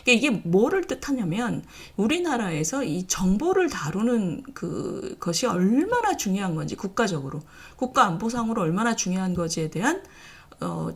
그러니까 이게 뭐를 뜻하냐면 우리나라에서 이 정보를 다루는 그것이 얼마나 중요한 건지 국가적으로 국가 안보상으로 얼마나 중요한 건지에 대한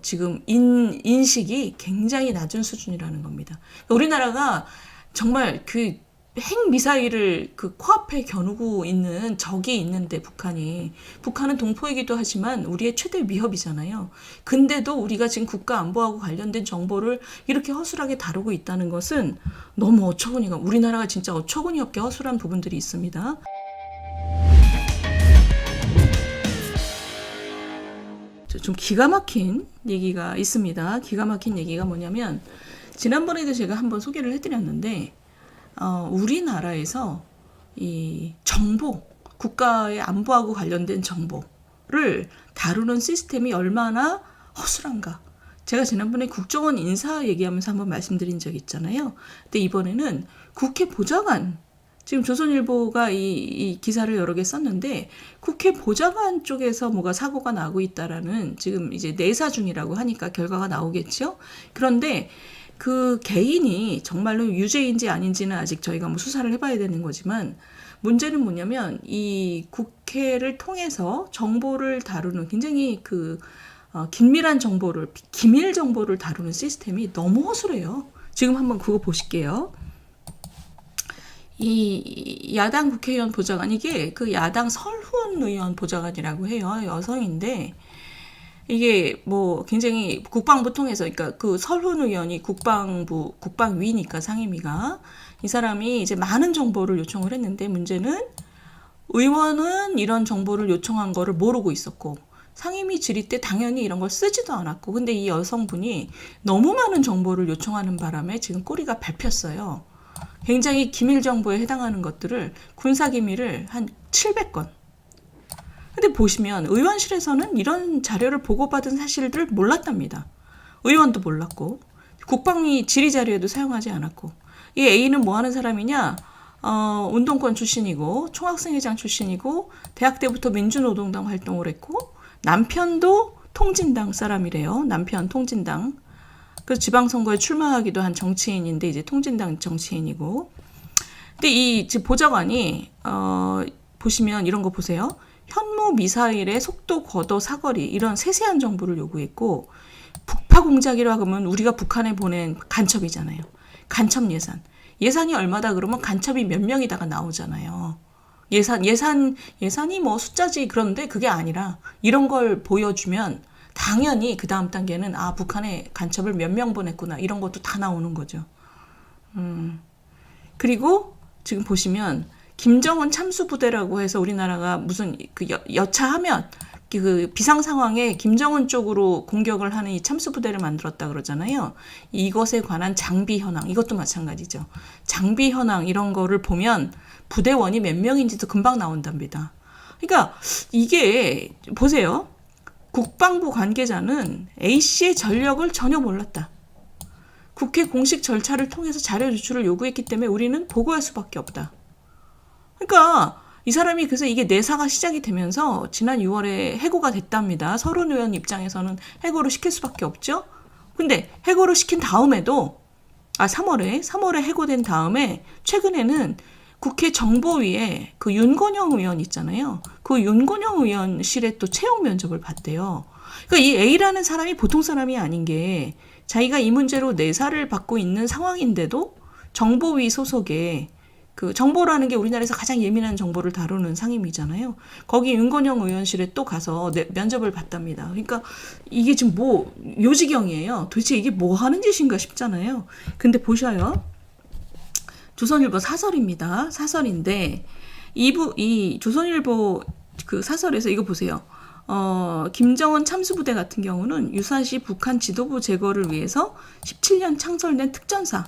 지금 인식이 굉장히 낮은 수준이라는 겁니다. 우리나라가 정말 그 핵미사일을 그 코앞에 겨누고 있는 적이 있는데 북한은 동포이기도 하지만 우리의 최대 위협이잖아요. 근데도 우리가 지금 국가 안보하고 관련된 정보를 이렇게 허술하게 다루고 있다는 것은 너무 어처구니가 우리나라가 진짜 어처구니 없게 허술한 부분들이 있습니다. 좀 기가 막힌 얘기가 있습니다. 기가 막힌 얘기가 뭐냐면 지난번에도 제가 한번 소개를 해드렸는데 우리나라에서 이 정보, 국가의 안보하고 관련된 정보를 다루는 시스템이 얼마나 허술한가. 제가 지난번에 국정원 인사 얘기하면서 한번 말씀드린 적이 있잖아요. 근데 이번에는 국회 보좌관, 지금 조선일보가 이 기사를 여러 개 썼는데 국회 보좌관 쪽에서 뭐가 사고가 나고 있다라는 지금 이제 내사 중이라고 하니까 결과가 나오겠죠. 그런데 그 개인이 정말로 유죄인지 아닌지는 아직 저희가 뭐 수사를 해봐야 되는 거지만 문제는 뭐냐면 이 국회를 통해서 정보를 다루는 굉장히 긴밀한 정보를 기밀 정보를 다루는 시스템이 너무 허술해요. 지금 한번 그거 보실게요. 이 야당 국회의원 보좌관 이게 그 야당 설훈 의원 보좌관이라고 해요. 여성인데 이게 뭐 굉장히 국방부 통해서 그러니까 그 설훈 의원이 국방위니까 상임위가 이 사람이 이제 많은 정보를 요청을 했는데 문제는 의원은 이런 정보를 요청한 거를 모르고 있었고 상임위 질의 때 당연히 이런 걸 쓰지도 않았고 근데 이 여성분이 너무 많은 정보를 요청하는 바람에 지금 꼬리가 밟혔어요. 굉장히 기밀 정보에 해당하는 것들을 군사 기밀을 한 700건. 근데 보시면 의원실에서는 이런 자료를 보고받은 사실들을 몰랐답니다. 의원도 몰랐고 국방위 질의 자료에도 사용하지 않았고 이 A는 뭐 하는 사람이냐? 운동권 출신이고 총학생회장 출신이고 대학 때부터 민주노동당 활동을 했고 남편도 통진당 사람이래요. 남편 통진당. 그래서 지방선거에 출마하기도 한 정치인인데 이제 통진당 정치인이고. 근데 이 보좌관이 보시면 이런 거 보세요. 현무 미사일의 속도, 궤도, 사거리 이런 세세한 정보를 요구했고 북파 공작이라고 하면 우리가 북한에 보낸 간첩이잖아요. 간첩 예산이 얼마다 그러면 간첩이 몇 명이다가 나오잖아요. 예산이 뭐 숫자지 그런데 그게 아니라 이런 걸 보여주면 당연히 그 다음 단계는 북한에 간첩을 몇 명 보냈구나 이런 것도 다 나오는 거죠. 그리고 지금 보시면 김정은 참수부대라고 해서 우리나라가 무슨 여차하면 그 비상 상황에 김정은 쪽으로 공격을 하는 이 참수부대를 만들었다 그러잖아요. 이것에 관한 장비 현황 이것도 마찬가지죠. 장비 현황 이런 거를 보면 부대원이 몇 명인지도 금방 나온답니다. 그러니까 이게 보세요. 국방부 관계자는 A씨의 전력을 전혀 몰랐다. 국회 공식 절차를 통해서 자료 제출을 요구했기 때문에 우리는 보고할 수밖에 없다. 그러니까 이 사람이 그래서 이게 내사가 시작이 되면서 지난 6월에 해고가 됐답니다. 설훈 의원 입장에서는 해고를 시킬 수밖에 없죠. 근데 해고를 시킨 다음에도 3월에 해고된 다음에 최근에는 국회 정보위에 그 윤건영 의원 있잖아요. 그 윤건영 의원실에 또 채용 면접을 봤대요. 그러니까 이 A라는 사람이 보통 사람이 아닌 게 자기가 이 문제로 내사를 받고 있는 상황인데도 정보위 소속의 그 정보라는 게 우리나라에서 가장 예민한 정보를 다루는 상임위잖아요. 거기 윤건영 의원실에 또 가서 면접을 봤답니다. 그러니까 이게 지금 뭐 요지경이에요. 도대체 이게 뭐 하는 짓인가 싶잖아요. 근데 보셔요. 조선일보 사설입니다. 사설인데 이 조선일보 그 사설에서 이거 보세요. 김정은 참수부대 같은 경우는 유사시 북한 지도부 제거를 위해서 17년 창설된 특전사.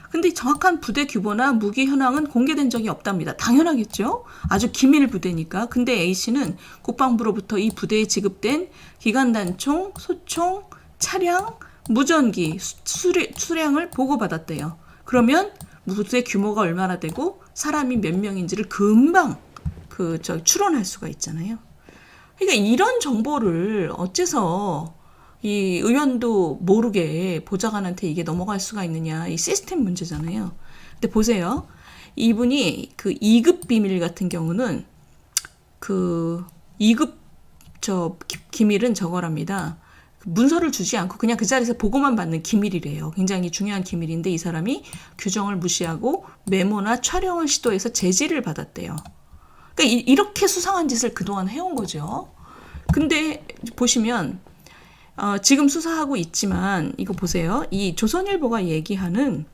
근데 정확한 부대 규모나 무기 현황은 공개된 적이 없답니다. 당연하겠죠. 아주 기밀 부대니까. 근데 A씨는 국방부로부터 이 부대에 지급된 기관단총, 소총, 차량, 무전기, 수량을 보고받았대요. 그러면 부대 규모가 얼마나 되고 사람이 몇 명인지를 금방 추론할 수가 있잖아요. 그러니까 이런 정보를 어째서 이 의원도 모르게 보좌관한테 이게 넘어갈 수가 있느냐. 이 시스템 문제잖아요. 근데 보세요. 이분이 그 2급 비밀 같은 경우는 그 2급 기밀은 저거랍니다. 문서를 주지 않고 그냥 그 자리에서 보고만 받는 기밀이래요. 굉장히 중요한 기밀인데 이 사람이 규정을 무시하고 메모나 촬영을 시도해서 제지를 받았대요. 그러니까 이렇게 수상한 짓을 그동안 해온 거죠. 근데 보시면 지금 수사하고 있지만 이거 보세요. 이 조선일보가 얘기하는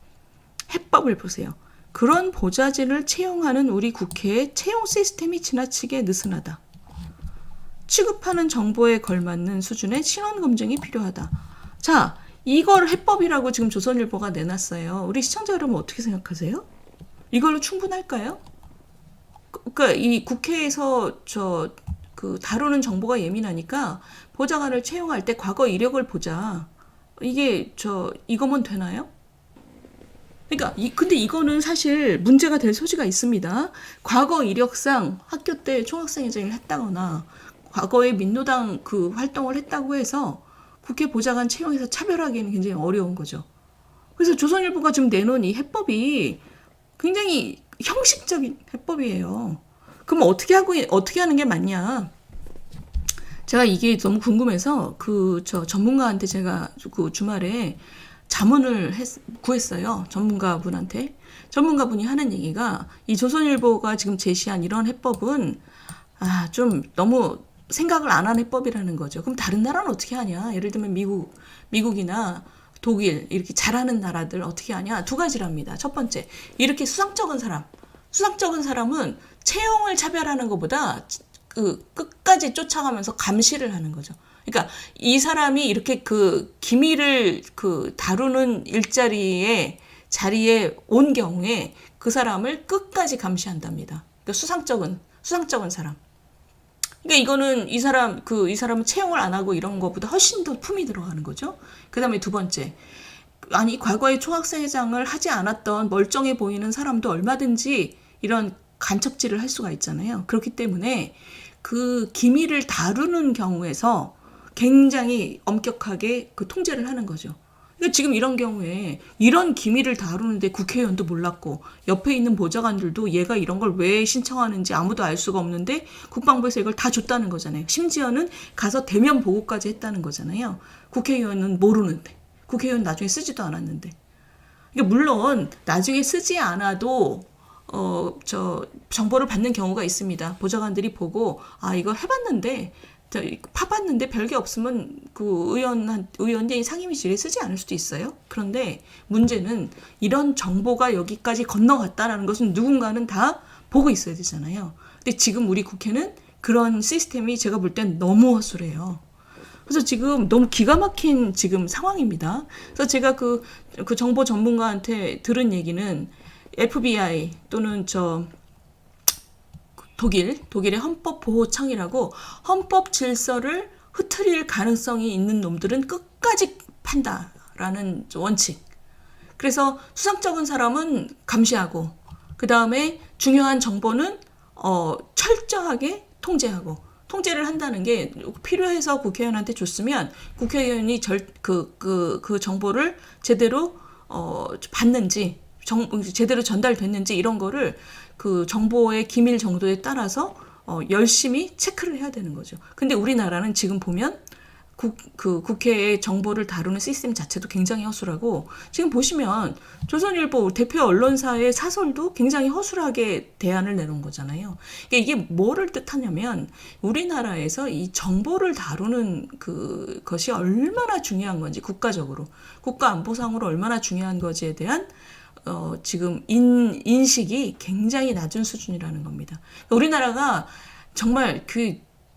해법을 보세요. 그런 보좌진을 채용하는 우리 국회의 채용 시스템이 지나치게 느슨하다. 취급하는 정보에 걸맞는 수준의 신원 검증이 필요하다. 자, 이걸 해법이라고 지금 조선일보가 내놨어요. 우리 시청자 여러분 어떻게 생각하세요? 이걸로 충분할까요? 그러니까 이 국회에서 다루는 정보가 예민하니까 보좌관을 채용할 때 과거 이력을 보자. 이게 이거면 되나요? 그러니까 근데 이거는 사실 문제가 될 소지가 있습니다. 과거 이력상 학교 때 총학생회장을 했다거나 과거에 민노당 그 활동을 했다고 해서 국회 보좌관 채용해서 차별하기는 굉장히 어려운 거죠. 그래서 조선일보가 지금 내놓은 이 해법이 굉장히 형식적인 해법이에요. 그럼 어떻게 하는 게 맞냐? 제가 이게 너무 궁금해서 전문가한테 제가 그 주말에 자문을 구했어요. 전문가분한테. 전문가분이 하는 얘기가 이 조선일보가 지금 제시한 이런 해법은 좀 너무 생각을 안 한 해법이라는 거죠. 그럼 다른 나라는 어떻게 하냐? 예를 들면 미국이나 독일 이렇게 잘하는 나라들 어떻게 하냐? 두 가지랍니다. 첫 번째, 이렇게 수상쩍은 사람은 채용을 차별하는 것보다 끝까지 쫓아가면서 감시를 하는 거죠. 그러니까 이 사람이 이렇게 그 기밀을 다루는 자리에 온 경우에 그 사람을 끝까지 감시한답니다. 그러니까 수상쩍은 사람. 그러니까 이거는 이 사람은 채용을 안 하고 이런 것보다 훨씬 더 품이 들어가는 거죠. 그다음에 두 번째, 아니 과거에 총학생회장을 하지 않았던 멀쩡해 보이는 사람도 얼마든지 이런 간첩질을 할 수가 있잖아요. 그렇기 때문에 그 기밀을 다루는 경우에서 굉장히 엄격하게 통제를 하는 거죠. 그러니까 지금 이런 경우에 이런 기밀을 다루는데 국회의원도 몰랐고 옆에 있는 보좌관들도 얘가 이런 걸 왜 신청하는지 아무도 알 수가 없는데 국방부에서 이걸 다 줬다는 거잖아요. 심지어는 가서 대면 보고까지 했다는 거잖아요. 국회의원은 모르는데. 국회의원 나중에 쓰지도 않았는데. 그러니까 물론 나중에 쓰지 않아도 정보를 받는 경우가 있습니다. 보좌관들이 보고 이거 해봤는데 파봤는데 별게 없으면 그 의원이 상임위실에 쓰지 않을 수도 있어요. 그런데 문제는 이런 정보가 여기까지 건너갔다라는 것은 누군가는 다 보고 있어야 되잖아요. 근데 지금 우리 국회는 그런 시스템이 제가 볼 땐 너무 허술해요. 그래서 지금 너무 기가 막힌 지금 상황입니다. 그래서 제가 그 정보 전문가한테 들은 얘기는 FBI 또는 독일의 헌법보호청이라고 헌법 질서를 흐트릴 가능성이 있는 놈들은 끝까지 판다라는 원칙. 그래서 수상쩍은 사람은 감시하고 그 다음에 중요한 정보는 철저하게 통제를 한다는 게 필요해서 국회의원한테 줬으면 국회의원이 그 정보를 제대로 받는지 제대로 전달됐는지 이런 거를 그 정보의 기밀 정도에 따라서 열심히 체크를 해야 되는 거죠. 근데 우리나라는 지금 보면 국회의 정보를 다루는 시스템 자체도 굉장히 허술하고 지금 보시면 조선일보 대표 언론사의 사설도 굉장히 허술하게 대안을 내놓은 거잖아요. 그러니까 이게 뭐를 뜻하냐면 우리나라에서 이 정보를 다루는 것이 얼마나 중요한 건지 국가적으로 국가안보상으로 얼마나 중요한 건지에 대한 지금 인식이 굉장히 낮은 수준이라는 겁니다. 우리나라가 정말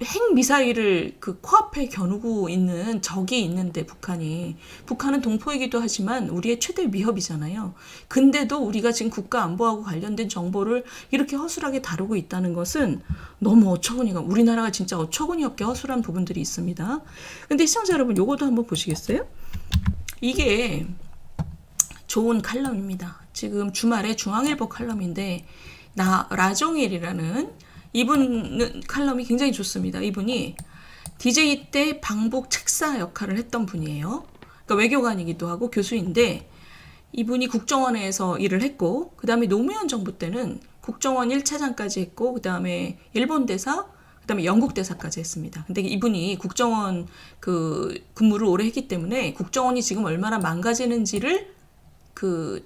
핵미사일을 코앞에 겨누고 있는 적이 있는데 북한은 동포이기도 하지만 우리의 최대 위협이잖아요. 근데도 우리가 지금 국가안보하고 관련된 정보를 이렇게 허술하게 다루고 있다는 것은 너무 우리나라가 진짜 어처구니 없게 허술한 부분들이 있습니다. 근데 시청자 여러분 요것도 한번 보시겠어요? 이게 좋은 칼럼입니다. 지금 주말에 중앙일보 칼럼인데 라종일이라는 이분 칼럼이 굉장히 좋습니다. 이분이 DJ 때 방북 책사 역할을 했던 분이에요. 그러니까 외교관이기도 하고 교수인데 이분이 국정원에서 일을 했고 그 다음에 노무현 정부 때는 국정원 1차장까지 했고 그 다음에 일본 대사 그 다음에 영국 대사까지 했습니다. 근데 이분이 국정원 그 근무를 오래 했기 때문에 국정원이 지금 얼마나 망가지는지를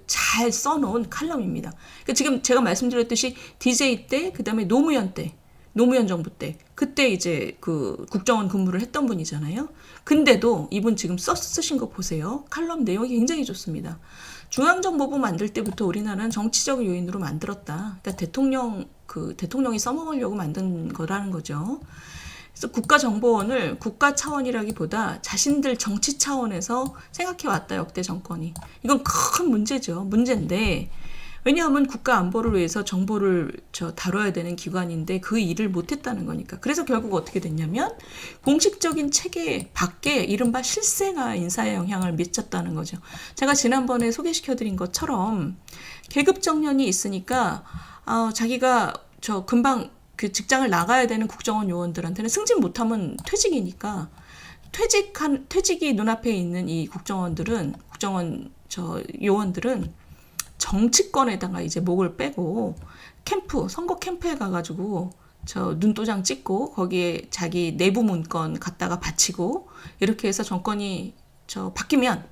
잘 써놓은 칼럼입니다. 그러니까 지금 제가 말씀드렸듯이 DJ 때, 그 다음에 노무현 때, 노무현 정부 때, 그때 이제 국정원 근무를 했던 분이잖아요. 근데도 이분 지금 쓰신 거 보세요. 칼럼 내용이 굉장히 좋습니다. 중앙정보부 만들 때부터 우리나라는 정치적 요인으로 만들었다. 그러니까 대통령이 써먹으려고 만든 거라는 거죠. 그래서 국가정보원을 국가 차원이라기보다 자신들 정치 차원에서 생각해왔다, 역대 정권이. 이건 큰 문제죠. 문제인데 왜냐하면 국가 안보를 위해서 정보를 다뤄야 되는 기관인데 그 일을 못했다는 거니까. 그래서 결국 어떻게 됐냐면 공식적인 체계 밖에 이른바 실세가 인사에 영향을 미쳤다는 거죠. 제가 지난번에 소개시켜드린 것처럼 계급 정년이 있으니까 자기가 금방 직장을 나가야 되는 국정원 요원들한테는 승진 못하면 퇴직이니까 퇴직이 눈앞에 있는 이 국정원 요원들은 정치권에다가 이제 목을 빼고 선거 캠프에 가가지고 눈도장 찍고 거기에 자기 내부 문건 갖다가 바치고 이렇게 해서 정권이 바뀌면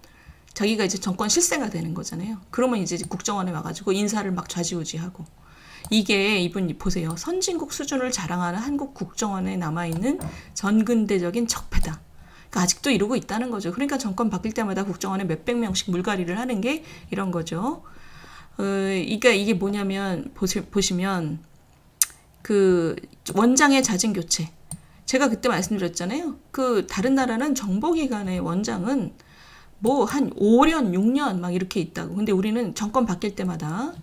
자기가 이제 정권 실세가 되는 거잖아요. 그러면 이제 국정원에 와가지고 인사를 막 좌지우지하고. 이게 이분 보세요. 선진국 수준을 자랑하는 한국 국정원에 남아있는 전근대적인 적폐다. 그러니까 아직도 이러고 있다는 거죠. 그러니까 정권 바뀔 때마다 국정원에 몇백 명씩 물갈이를 하는 게 이런 거죠. 이게 뭐냐면 보시면 원장의 잦은 교체. 제가 그때 말씀드렸잖아요. 다른 나라는 정보기관의 원장은 뭐 한 5년, 6년 막 이렇게 있다고. 근데 우리는 정권 바뀔 때마다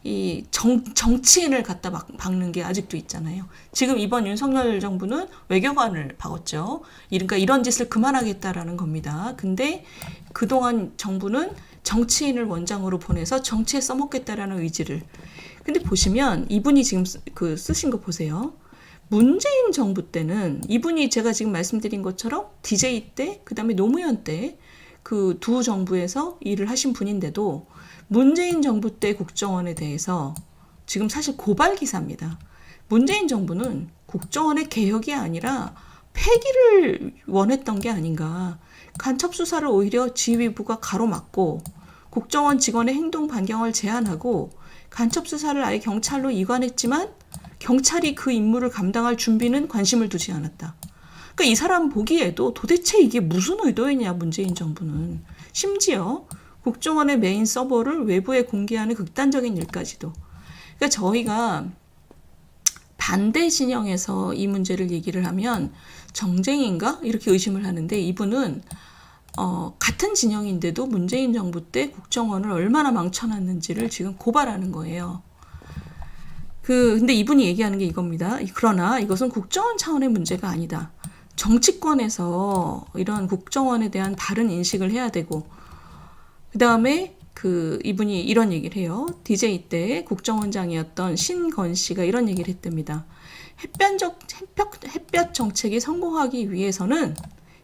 이 정치인을 갖다 박는 게 아직도 있잖아요. 지금 이번 윤석열 정부는 외교관을 박았죠. 그러니까 이런 짓을 그만하겠다라는 겁니다. 근데 그동안 정부는 정치인을 원장으로 보내서 정치에 써먹겠다라는 의지를. 근데 보시면 이분이 지금 쓰신 거 보세요. 문재인 정부 때는 이분이 제가 지금 말씀드린 것처럼 DJ 때, 그 다음에 노무현 때 두 정부에서 일을 하신 분인데도 문재인 정부 때 국정원에 대해서 지금 사실 고발 기사입니다. 문재인 정부는 국정원의 개혁이 아니라 폐기를 원했던 게 아닌가. 간첩 수사를 오히려 지휘부가 가로막고 국정원 직원의 행동 반경을 제한하고 간첩 수사를 아예 경찰로 이관했지만 경찰이 그 임무를 감당할 준비는 관심을 두지 않았다. 그러니까 이 사람 보기에도 도대체 이게 무슨 의도였냐, 문재인 정부는. 심지어 국정원의 메인 서버를 외부에 공개하는 극단적인 일까지도. 그러니까 저희가 반대 진영에서 이 문제를 얘기를 하면 정쟁인가? 이렇게 의심을 하는데 이분은 같은 진영인데도 문재인 정부 때 국정원을 얼마나 망쳐놨는지를 지금 고발하는 거예요. 근데 이분이 얘기하는 게 이겁니다. 그러나 이것은 국정원 차원의 문제가 아니다. 정치권에서 이런 국정원에 대한 바른 인식을 해야 되고, 그 다음에 이분이 이런 얘기를 해요. DJ 때 국정원장이었던 신건 씨가 이런 얘기를 했답니다. 햇볕 정책이 성공하기 위해서는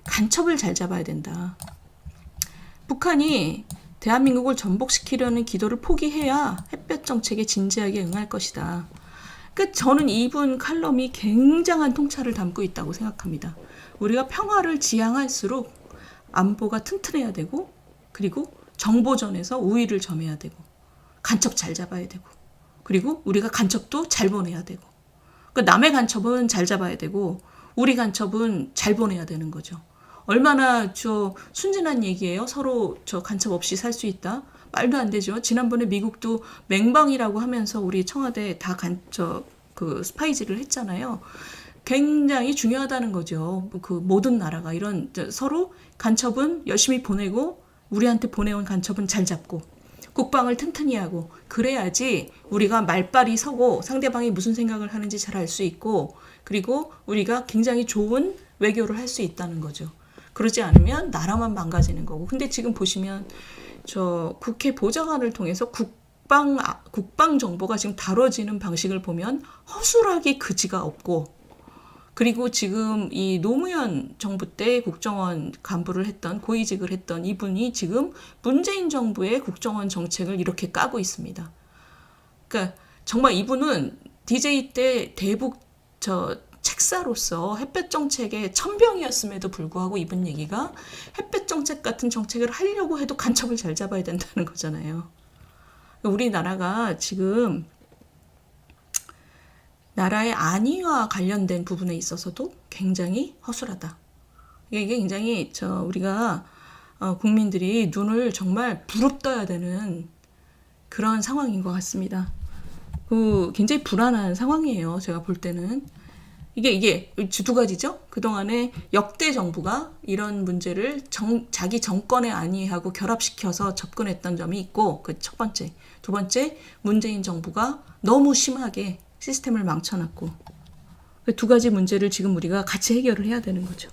간첩을 잘 잡아야 된다. 북한이 대한민국을 전복시키려는 기도를 포기해야 햇볕 정책에 진지하게 응할 것이다. 그러니까 저는 이분 칼럼이 굉장한 통찰을 담고 있다고 생각합니다. 우리가 평화를 지향할수록 안보가 튼튼해야 되고, 그리고 정보전에서 우위를 점해야 되고, 간첩 잘 잡아야 되고, 그리고 우리가 간첩도 잘 보내야 되고, 그러니까 남의 간첩은 잘 잡아야 되고 우리 간첩은 잘 보내야 되는 거죠. 얼마나 순진한 얘기예요. 서로 간첩 없이 살 수 있다. 말도 안 되죠. 지난번에 미국도 맹방이라고 하면서 우리 청와대 다 스파이지를 했잖아요. 굉장히 중요하다는 거죠. 모든 나라가 이런 서로 간첩은 열심히 보내고 우리한테 보내온 간첩은 잘 잡고 국방을 튼튼히 하고 그래야지 우리가 말빨이 서고 상대방이 무슨 생각을 하는지 잘 알 수 있고 그리고 우리가 굉장히 좋은 외교를 할 수 있다는 거죠. 그러지 않으면 나라만 망가지는 거고. 근데 지금 보시면 국회 보좌관을 통해서 국방 정보가 지금 다뤄지는 방식을 보면 허술하기 그지가 없고 그리고 지금 이 노무현 정부 때 국정원 간부를 했던 고위직을 했던 이분이 지금 문재인 정부의 국정원 정책을 이렇게 까고 있습니다. 그러니까 정말 이분은 DJ 때 대북 책사로서 햇볕 정책의 천병이었음에도 불구하고 이분 얘기가 햇볕 정책 같은 정책을 하려고 해도 간첩을 잘 잡아야 된다는 거잖아요. 우리나라가 지금 나라의 안위와 관련된 부분에 있어서도 굉장히 허술하다. 이게 굉장히 우리가 국민들이 눈을 정말 부릅떠야 되는 그런 상황인 것 같습니다. 굉장히 불안한 상황이에요. 제가 볼 때는. 이게 두 가지죠. 그동안에 역대 정부가 이런 문제를 자기 정권의 안위하고 결합시켜서 접근했던 점이 있고, 그 첫 번째. 두 번째, 문재인 정부가 너무 심하게 시스템을 망쳐놨고, 그 두 가지 문제를 지금 우리가 같이 해결을 해야 되는 거죠.